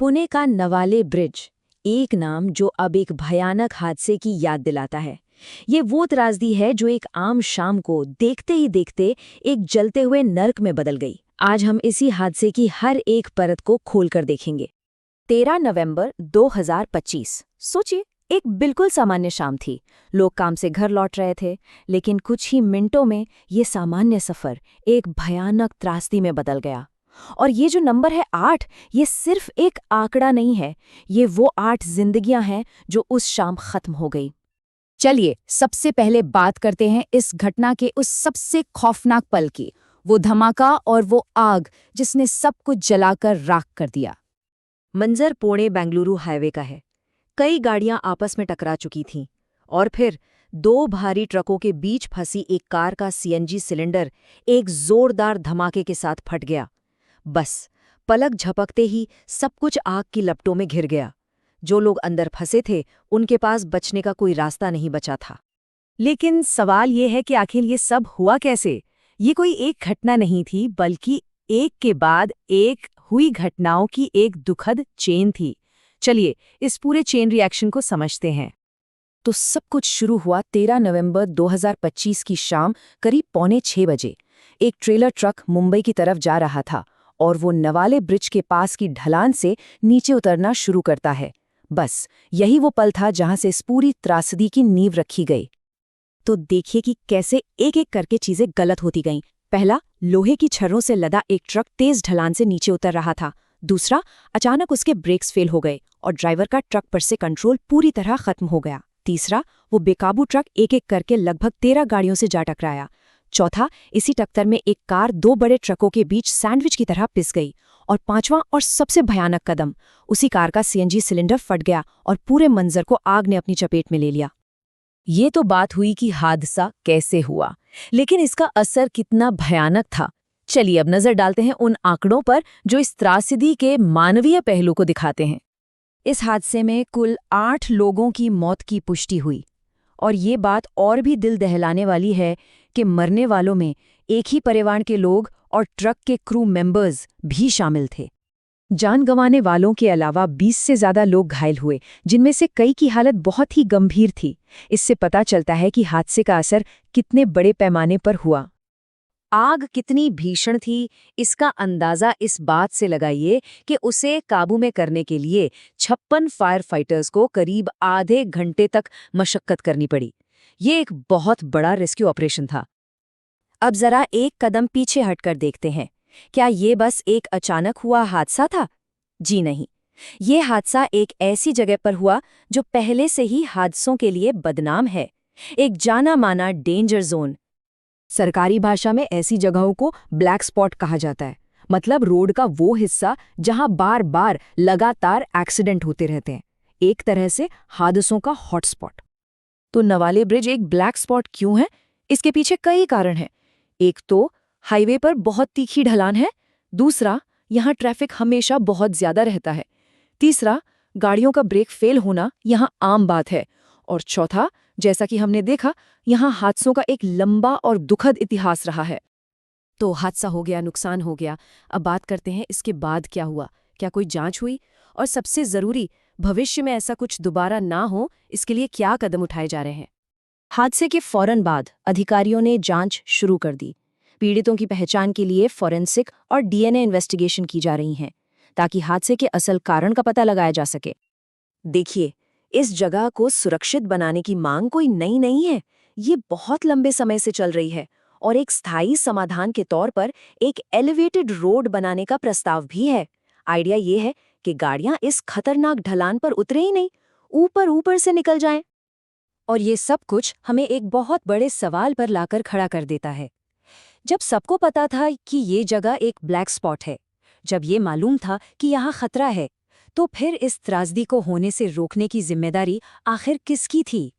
पुणे का नवाले ब्रिज, एक नाम जो अब एक भयानक हादसे की याद दिलाता है। ये वो त्रासदी है जो एक आम शाम को देखते ही देखते एक जलते हुए नर्क में बदल गई। आज हम इसी हादसे की हर एक परत को खोलकर देखेंगे। 13 नवंबर 2025। सोचिए, एक बिल्कुल सामान्य शाम थी। लोग काम से घर लौट रहे थे, लेकिन कुछ ही मिनटों में ये सामान्य सफर एक भयानक त्रासदी में बदल गया। और ये जो नंबर है 8, ये सिर्फ एक आंकड़ा नहीं है, ये वो 8 जिंदगियां हैं जो उस शाम खत्म हो गई। चलिए सबसे पहले बात करते हैं इस घटना के उस सबसे खौफनाक पल की, वो धमाका और वो आग जिसने सब कुछ जलाकर राख कर दिया। मंजर पुणे बेंगलुरु हाईवे का है। कई गाड़ियां आपस में टकरा चुकी थीं और फिर 2 भारी ट्रकों के बीच फंसी एक कार का सीएनजी सिलेंडर एक जोरदार धमाके के साथ फट गया। बस पलक झपकते ही सब कुछ आग की लपटों में घिर गया। जो लोग अंदर फंसे थे उनके पास बचने का कोई रास्ता नहीं बचा था। लेकिन सवाल ये है कि आखिर ये सब हुआ कैसे? ये कोई एक घटना नहीं थी, बल्कि एक के बाद एक हुई घटनाओं की एक दुखद चेन थी। चलिए इस पूरे चेन रिएक्शन को समझते हैं। तो सब कुछ शुरू हुआ 13 नवंबर 2025 की शाम करीब 5:45 बजे। एक ट्रेलर ट्रक मुंबई की तरफ जा रहा था और वो नवाले ब्रिज के पास की ढलान से नीचे उतरना शुरू करता है। बस यही वो पल था जहां से इस पूरी त्रासदी की नींव रखी गई। तो देखिए कि कैसे एक एक करके चीजें गलत होती गईं। पहला, लोहे की छर्रों से लदा एक ट्रक तेज ढलान से नीचे उतर रहा था। दूसरा, अचानक उसके ब्रेक्स फेल हो गए और ड्राइवर का ट्रक पर से कंट्रोल पूरी तरह खत्म हो गया। तीसरा, वो बेकाबू ट्रक एक एक करके लगभग 13 गाड़ियों से जा टकराया। चौथा, इसी टक्कर में एक कार 2 बड़े ट्रकों के बीच सैंडविच की तरह पिस गई। और पांचवां और सबसे भयानक कदम, उसी कार का सीएनजी सिलेंडर फट गया और पूरे मंजर को आग ने अपनी चपेट में ले लिया। ये तो बात हुई कि हादसा कैसे हुआ, लेकिन इसका असर कितना भयानक था। चलिए अब नजर डालते हैं उन आंकड़ों पर जो इस त्रासदी के मानवीय पहलू को दिखाते हैं। इस हादसे में कुल 8 लोगों की मौत की पुष्टि हुई और ये बात और भी दिल दहलाने वाली है कि मरने वालों में एक ही परिवार के लोग और ट्रक के क्रू मेंबर्स भी शामिल थे। जान गंवाने वालों के अलावा 20 से ज्यादा लोग घायल हुए, जिनमें से कई की हालत बहुत ही गंभीर थी। इससे पता चलता है कि हादसे का असर कितने बड़े पैमाने पर हुआ। आग कितनी भीषण थी, इसका अंदाजा इस बात से लगाइए कि उसे काबू में करने के लिए 56 फायर फाइटर्स को करीब आधे घंटे तक मशक्कत करनी पड़ी। ये एक बहुत बड़ा रेस्क्यू ऑपरेशन था। अब जरा एक कदम पीछे हटकर देखते हैं। क्या ये बस एक अचानक हुआ हादसा था? जी नहीं। ये हादसा एक ऐसी जगह पर हुआ जो पहले से ही हादसों के लिए बदनाम है। एक जाना माना डेंजर जोन। सरकारी भाषा में ऐसी जगहों को ब्लैक स्पॉट कहा जाता है। मतलब रोड का वो हिस्सा जहां बार बार लगातार एक्सीडेंट होते रहते हैं। एक तरह से हादसों का हॉटस्पॉट। तो नवाले ब्रिज एक ब्लैक स्पॉट क्यों है? इसके पीछे कई कारण हैं। एक तो हाईवे पर बहुत तीखी ढलान है। दूसरा, यहाँ ट्रैफिक हमेशा बहुत ज्यादा रहता है। तीसरा, गाड़ियों का ब्रेक फेल होना यहाँ आम बात है। और चौथा, जैसा कि हमने देखा, यहाँ हादसों का एक लंबा और दुखद इतिहास रहा है। तो हादसा हो गया, नुकसान हो गया। अब बात करते हैं इसके बाद क्या हुआ। क्या कोई जांच हुई? और सबसे जरूरी, भविष्य में ऐसा कुछ दोबारा ना हो, इसके लिए क्या कदम उठाए जा रहे हैं? हादसे के फौरन बाद अधिकारियों ने जांच शुरू कर दी। पीड़ितों की पहचान के लिए फॉरेंसिक और डीएनए इन्वेस्टिगेशन की जा रही हैं, ताकि हादसे के असल कारण का पता लगाया जा सके। देखिए, इस जगह को सुरक्षित बनाने की मांग कोई नई नहीं है। ये बहुत लंबे समय से चल रही है और एक स्थायी समाधान के तौर पर एक एलिवेटेड रोड बनाने का प्रस्ताव भी है। आइडिया ये है कि गाड़ियां इस खतरनाक ढलान पर उतरे ही नहीं, ऊपर ऊपर से निकल जाएं। और ये सब कुछ हमें एक बहुत बड़े सवाल पर लाकर खड़ा कर देता है। जब सबको पता था कि ये जगह एक ब्लैक स्पॉट है, जब ये मालूम था कि यहाँ खतरा है, तो फिर इस त्रासदी को होने से रोकने की जिम्मेदारी आखिर किसकी थी?